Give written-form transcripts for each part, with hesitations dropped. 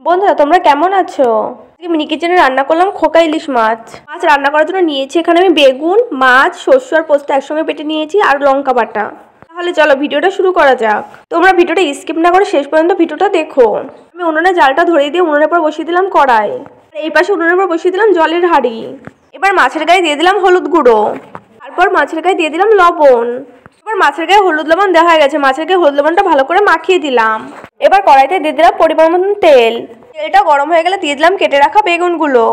বন্ধুরা তোমরা কেমন আছো? আজকে মিনি কিচেনে রান্না করলাম খোকা ইলিশ মাছ। রান্না করার জন্য নিয়েছি এখানে আমি বেগুন, মাছ, শস্য আর পোস্ত একসঙ্গে বেটে নিয়েছি আর লঙ্কা বাটা। তাহলে চলো ভিডিওটা শুরু করা যাক। তোমরা ভিডিওটা স্কিপ না করে শেষ পর্যন্ত ভিডিওটা দেখো। আমি উনুনে জালটা ধরিয়ে দিয়ে উনুনের পর বসিয়ে দিলাম কড়াই, আর এই পাশে উনুনের পর বসিয়ে দিলাম জলের হাঁড়ি। এবার মাছের গায়ে দিয়ে দিলাম হলুদ গুঁড়ো, তারপর মাছের গায়ে দিয়ে দিলাম লবণ। এবার মাছের গায়ে হলুদ লবণ দেওয়া হয়ে গেছে, মাছের গায়ে হলুদ লবণটা ভালো করে মাখিয়ে দিলাম। এবার কড়াইতে দিয়ে দিলাম পরিমাণ মতন তেল। তেলটা গরম হয়ে গেলে দিয়ে দিলাম কেটে রাখা বেগুনগুলো।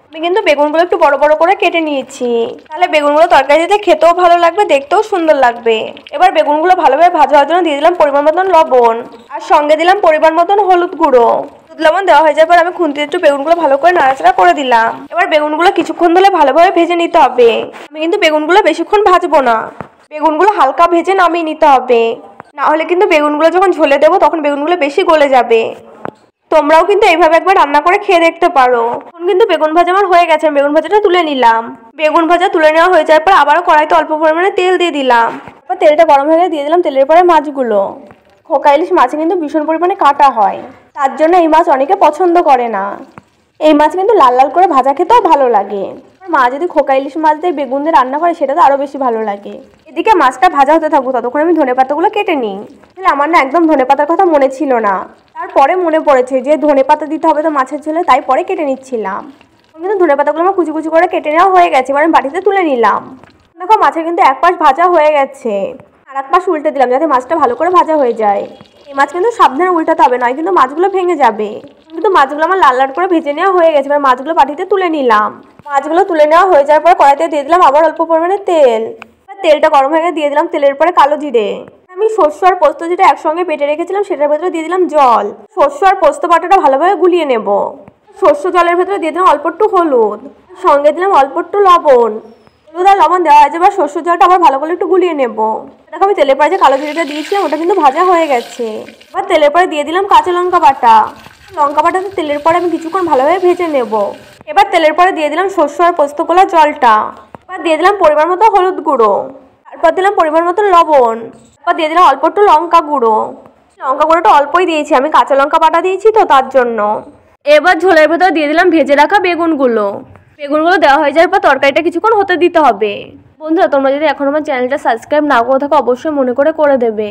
আমি কিন্তু বেগুনগুলো একটু বড় বড় করে কেটে নিয়েছি, তাহলে বেগুনগুলো তরকারি দিতে খেতেও ভালো লাগবে, দেখতেও সুন্দর লাগবে। এবার বেগুনগুলো ভালোভাবে ভাজা হওয়ার জন্য দিয়ে দিলাম পরিমাণ মতন লবণ, আর সঙ্গে দিলাম পরিমাণ মতন হলুদ গুঁড়ো। হলুদ লবণ দেওয়া হয়ে যাওয়ার পর আমি খুন্তিতে একটু বেগুনগুলো ভালো করে নাড়াচাড়া করে দিলাম। এবার বেগুনগুলো কিছুক্ষণ ধরে ভালোভাবে ভেজে নিতে হবে। আমি কিন্তু বেগুনগুলো বেশিক্ষণ ভাজবো না, বেগুনগুলো হালকা ভেজে নামিয়ে নিতে হবে, না হলে কিন্তু বেগুনগুলো যখন ঝোলে দেবো তখন বেগুনগুলো বেশি গলে যাবে। তোমরাও কিন্তু এইভাবে একবার রান্না করে খেয়ে দেখতে পারো। এখন কিন্তু বেগুন ভাজা আমার হয়ে গেছে, বেগুন ভাজাটা তুলে নিলাম। বেগুন ভাজা তুলে নেওয়া হয়ে যাওয়ার পর আবারও কড়াইতে অল্প পরিমাণে তেল দিয়ে দিলাম। এবার তেলটা গরম হয়ে গেলে দিয়ে দিলাম তেলের পরে মাছগুলো। খোকা ইলিশ মাছে কিন্তু ভীষণ পরিমাণে কাটা হয়, তার জন্য এই মাছ অনেকে পছন্দ করে না। এই মাছ কিন্তু লাল লাল করে ভাজা খেতেও ভালো লাগে। মা যদি খোকা ইলিশ মাছ দিয়ে বেগুন দিয়ে রান্না করে সেটা তো আরও বেশি ভালো লাগে। এদিকে মাছটা ভাজা হতে থাকুক, ততক্ষণ আমি ধনেপাতাগুলো কেটে নিই। তাহলে আমার না একদম ধনেপাতার কথা মনে ছিল না, তারপরে মনে পড়েছে যে ধনেপাতা দিতে হবে তো মাছের ঝোলে, তাই পরে কেটে নিচ্ছিলাম। কিন্তু ধনেপাতাগুলো আমার কুচি কুচি করে কেটে নেওয়া হয়ে গেছে, এবার আমি বাটিতে তুলে নিলাম। দেখো মাছের কিন্তু এক পাশ ভাজা হয়ে গেছে, আর এক পাশ উল্টে দিলাম যাতে মাছটা ভালো করে ভাজা হয়ে যায়। এই মাছ কিন্তু সাবধানে উল্টাতে হবে, নয় কিন্তু মাছগুলো ভেঙে যাবে। কিন্তু মাছগুলো আমার লাল লাল করে ভেজে নেওয়া হয়ে গেছে, এবার মাছগুলো বাটিতে তুলে নিলাম। মাছগুলো তুলে নেওয়া হয়ে যাওয়ার পর কড়াইতে দিয়ে দিলাম আবার অল্প পরিমাণে তেল। তেলটা গরম হয়ে গেলে দিয়ে দিলাম তেলের পরে কালো জিরে। আমি শস্য আর পোস্ত যেটা একসঙ্গে বেটে রেখেছিলাম সেটার ভেতরে দিয়ে দিলাম জল। শস্য আর পোস্ত বাটাটা ভালোভাবে গুলিয়ে নেব। শস্য জলের ভেতরে দিয়ে দিলাম অল্প একটু হলুদ, সঙ্গে দিলাম অল্প একটু লবণ। হলুদ আর লবণ দেওয়া হয়েছে, এবার শস্য জলটা আবার ভালো করে একটু গুলিয়ে নেব। দেখো আমি তেলের পরে যে কালো জিরেটা দিয়েছিলাম ওটা কিন্তু ভাজা হয়ে গেছে। এবার তেলের পরে দিয়ে দিলাম কাঁচা লঙ্কা বাটা। লঙ্কা বাটাতে তেলের পরে আমি কিছুক্ষণ ভালোভাবে ভেজে নেব। এবার তেলের পরে দিয়ে দিলাম শস্য আর পোস্ত গোলা জলটা। এবার দিয়ে দিলাম পরিমাণ মতো হলুদ গুঁড়ো, তারপর দিলাম পরিমাণ মতো লবণ, তারপর দিয়ে দিলাম অল্প একটু লঙ্কা গুঁড়ো। লঙ্কা গুঁড়োটা অল্পই দিয়েছি, আমি কাঁচা লঙ্কা বাটা দিয়েছি তো তার জন্য। এবার ঝোলের ভেতর দিয়ে দিলাম ভেজে রাখা বেগুনগুলো। বেগুনগুলো দেওয়া হয়ে যাওয়ার পর তরকারিটা কিছুক্ষণ হতে দিতে হবে। বন্ধুরা তোমরা যদি এখন আমার চ্যানেলটা সাবস্ক্রাইব না করে থাকো অবশ্যই মনে করে দেবে।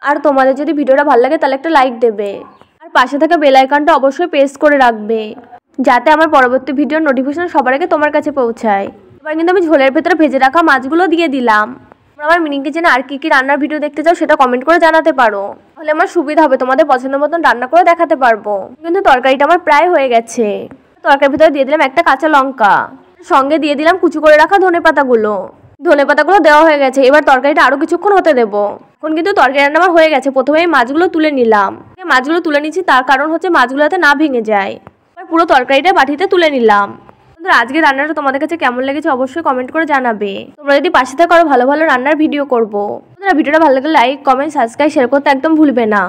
আর তোমাদের যদি ভিডিওটা ভালো লাগে তাহলে একটা লাইক দেবে, আর পাশে থাকা বেল আইকনটা অবশ্যই প্রেস করে রাখবে, যাতে আমার পরবর্তী ভিডিওর নোটিফিকেশন সবার আগে তোমার কাছে পৌঁছায়। এবার কিন্তু আমি ঝোলের ভেতরে ভেজে রাখা মাছগুলো দিয়ে দিলাম। তোমরা আমার মিনি কিচেনে আর কি রান্নার ভিডিও দেখতে চাও সেটা কমেন্ট করে জানাতে পারো, তাহলে আমার সুবিধা হবে, তোমাদের পছন্দ মতন রান্না করে দেখাতে পারবো। কিন্তু তরকারিটা আমার প্রায় হয়ে গেছে। তরকারির ভিতরে দিয়ে দিলাম একটা কাঁচা লঙ্কা, সঙ্গে দিয়ে দিলাম কুচি করে রাখা ধনেপাতাগুলো। ধনেপাতাগুলো দেওয়া হয়ে গেছে, এবার তরকারিটা আরও কিছুক্ষণ হতে দেবো। এখন কিন্তু তরকারি রান্না আমার হয়ে গেছে। প্রথমে আমি মাছগুলো তুলে নিলাম। মাছগুলো তুলে নিচ্ছি তার কারণ হচ্ছে মাছগুলো যাতে না ভেঙে যায়। এবার পুরো তরকারিটা বাটিতে তুলে নিলাম। আজকে রান্নাটা তোমাদের কাছে কেমন লেগেছে অবশ্যই কমেন্ট করে জানাবে। তোমরা যদি পাশে থাকো আরো ভালো ভালো রান্নার ভিডিও করবো। ভিডিওটা ভালো লাগলে লাইক, কমেন্ট, সাবস্ক্রাইব, শেয়ার করতে একদম ভুলবে না।